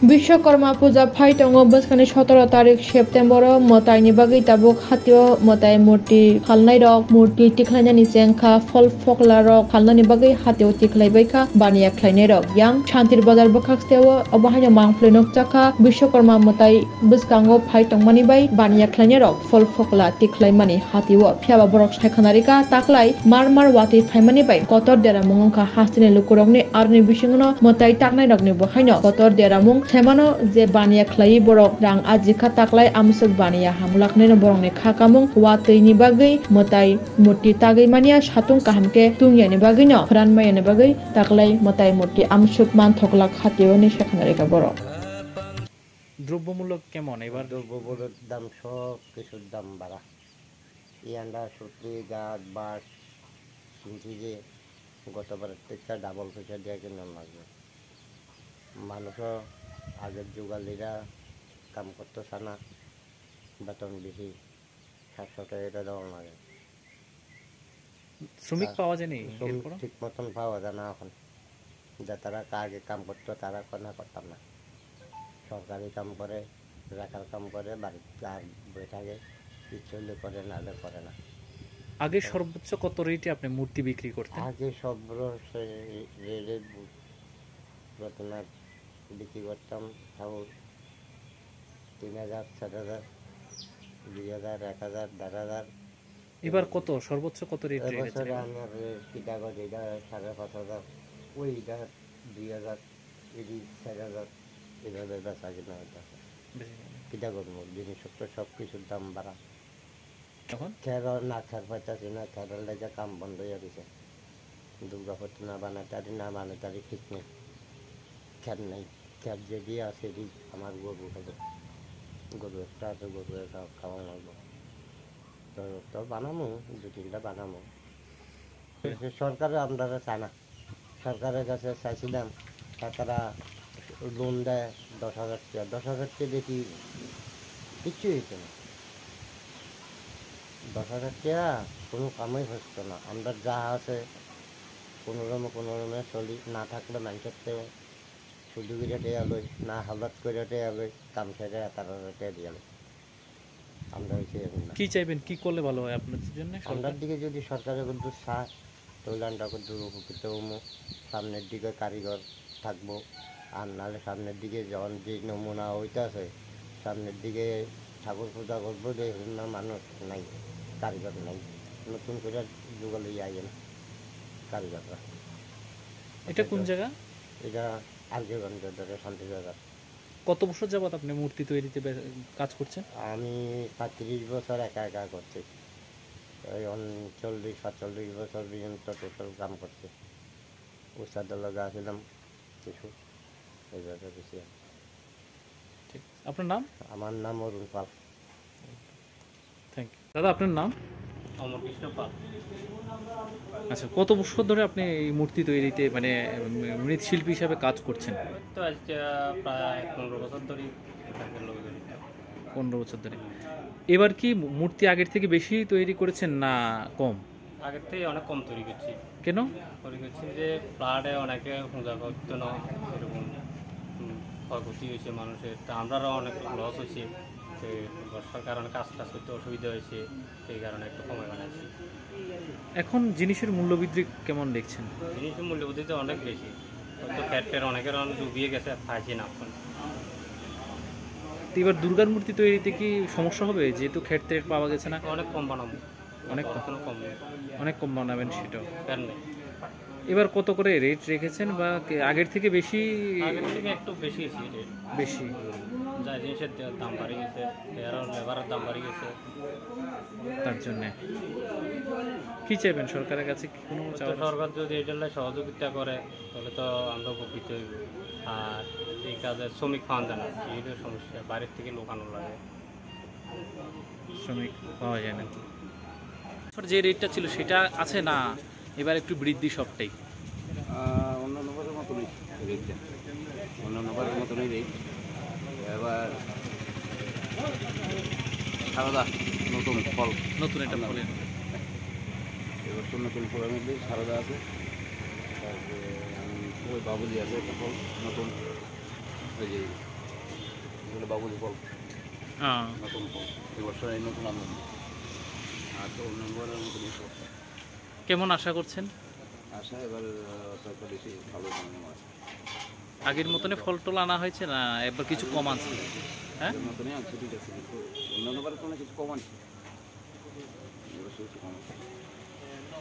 বিশ্বকর্মা পূজা ফাইটং বসখানি 17 তারিখ September মতাইনি বাগै tabuk hatio motai murti khalnai rok murti tiklainani jengkha fol fokla rok khalnani bagai hatio tiklaibai kha baniya khlainai rok yang shantir bazar bokhakseo obahaino mangphlui nokchakha Vishwakarma motai bwskango faitong mani bai baniya khlainai rok fol fokla tiklaimani hatio phiaba borok saikhanarika taklai marmar wati phaimani bai kotor dera mungkha hastini lukurokni arni bisingno motai taknai rokni bohaino kotor dera mung semano je baniya khlai borok rang ajikha taklai amsuk baniya hamlaknai borokni khakamung watui bagai motai murti tagai mania satung kahamke tungyani bagai no ranmayani bagai taklai motai murti amsuk manthokla khationi sekhanarika borok দ্রব্যমূল্য কেমন এবার? দ্রব্যমূল্যের দাম সব কিছুর দাম বাড়া। ইয়ান্ডা সত্যি গাছ বাস শুনছি যে গতবারের থেকে ডাবল পয়সা দিয়ে কিনে লাগবে। মানুষও আগের যুগালীরা কাম করতেছে না, বেতন বেশি 700 টাকা দেওয়া লাগে। শ্রমিক পাওয়া যায়নি, ঠিক মতন পাওয়া যায় না এখন। যা তারা আগে কাম করতো তারা না করতাম না, সরকারি কাম করে, রাখার কাম করে, বাড়িতে আর বসে থাকে, ইচ্ছে হলে করে না হলে করে না। আগে সর্বোচ্চ কত রেটে আপনি মূর্তি বিক্রি করতেন? আগে সব রেটে প্রথমে বিক্রি করতাম ঠাকুর 3000, 4000, 2000, 1000, 1500। এবার কত সর্বোচ্চ কত রেট? এবছরে আমার কিতাগজ এটা 5500, ওইটা 2000, এটি 4000, এভাবে বেচা কিনা হইতেছে। কিতাগজ জিনিসপত্র সব কিছুর দাম বাড়া। খেয়াল না খেয়াল পাইতেছি না, খেয়াল লেগে কাম বন্ধ হয়ে গেছে। দুর্গাপতি না বানায় তারি ঠিক নেই, খেয়াল নেই। খেয়াল যেদি আছে এটি আমার গরু হবে, গরু একটা আছে, গরু খাওয়া লাগবো। তো বানাবো, 2-3টা বানাবো। সরকারের আমরা চাই না, সরকারের কাছে চাইছিলাম তারা লোন দেয় 10,000 টাকা। 10,000 টাকা দেখি কিচ্ছু হইতো না। 10,000 টাকা কোনো কামই হচ্ছে না। আমরা যা আছে কোনোরমে চলি, না থাকলে মানুষের থেকে শুধু করে দেওয়া লই, না হালত করে দেওয়া লই, কাম সেরে 18,000 টাকা দিয়ে লই। আমরা কি চাইবেন, কি করলে ভালো হয় আপনাদের জন্য? সন্ধ্যার দিকে যদি সরকারের কিন্তু সার তৈলানটা কিন্তু উপকৃত হবো, সামনের দিকে কারিগর থাকবো। আর নাহলে সামনের দিকে যখন যে নমুনা হইতেছে, সামনের দিকে ঠাকুর পূজা করবো, দেখুন না মানুষ নাই, কারিগর নাই, নতুন করে যুগলে আইন কারিগররা। এটা কোন জায়গা? এটা আর্যগঞ্জ ধরে শান্তিবাজার। কত বছর যাবত আপনি মূর্তি তৈরিতে কাজ করছেন? আমি 35 বছর একা করছি। ওই 40-45 বছর পর্যন্ত টোটাল কাম করছি। উস্তাদের লগা ছিলাম কিছু, এইভাবে বেশি। ঠিক, আপনার নাম? আমার নাম অরুণ পাল। থ্যাংক ইউ দাদা। আপনার নাম? অমর কৃষ্ণ পাল। আচ্ছা, কত বছর ধরে আপনি এই মূর্তি তৈরিতে মানে মৃৎশিল্পী হিসাবে কাজ করছেন? তো আজকে প্রায় 15 বছর ধরে। 15 বছর ধরে। এবার কি মূর্তি আগের থেকে বেশি তৈরি করেছেন না কম? আগের থেকে অনেক কম তৈরি করছি। কেন তৈরি করছি যে ফ্লাডে অনেকে পূজা করতো না, এরকম ক্ষয়ক্ষতি হয়েছে মানুষের, তা আমরাও অনেক লস হয়েছে। বর্ষার কারণে কাজ করতে অসুবিধা হয়েছে, সেই কারণে একটু কমে বানাচ্ছি। এখন জিনিসের মূল্যবৃদ্ধি কেমন দেখছেন? জিনিসের মূল্যবৃদ্ধি অনেক বেশি, হয়তো ফ্যাটের অনেকের ডুবিয়ে গেছে, পাইছি না এখন। এবার দুর্গার মূর্তি তৈরিতে কি সমস্যা হবে, যেহেতু খেট টেট পাওয়া গেছে না? অনেক কম বানাবো, অনেক কম বানাবেন সেটাও। কারণে এবার কত করে রেট রেখেছেন, বা আগের থেকে বেশি? আগের থেকে একটু বেশি রেট বেশি। যা জিনিসের দাম বাড়ি গেছে, লেবারের দাম বাড়ি গেছে, তার জন্যে কি চাইবেন সরকারের কাছে? কি কোনো সরকার যদি এটা সহযোগিতা করে তাহলে তো আমরা উপকৃত হইব। আর এই কাজে শ্রমিক পাওয়া যায় না, এইটার সমস্যা। বাইরের থেকে লোক আনা লাগে, শ্রমিক পাওয়া যায় না। যে রেটটা ছিল সেটা আছে না, এবার একটু বৃদ্ধি সবটাই? অন্যান্য বারের মতনই রেটটা, অন্যান্য বারের মতনই রেট। এবার সারদা নতুন ফল, নতুন একটা ফলের এবছর নতুন ফলের মধ্যে সারদা আছে, তারপরে ওই বাবুলি আছে একটা ফল নতুন, ওই যে হলো বাবুলি ফল, হ্যাঁ। নতুন ফল। এবছর এই নতুন আমদানি। আর তো অন্য নম্বরের মতন এই ফলটা। কেমন আশা করছেন? আশা এবার একটা বেশি ভালো মনে হয়। আগের মতনই ফল টল আনা হয়েছে না এবার কিছু কম আছে? হ্যাঁ, এর মতনই আছে, ঠিক আছে, কিন্তু অন্যান্য বারের তুলনায় কিছু কম আছে। এবছর একটু কম আছে।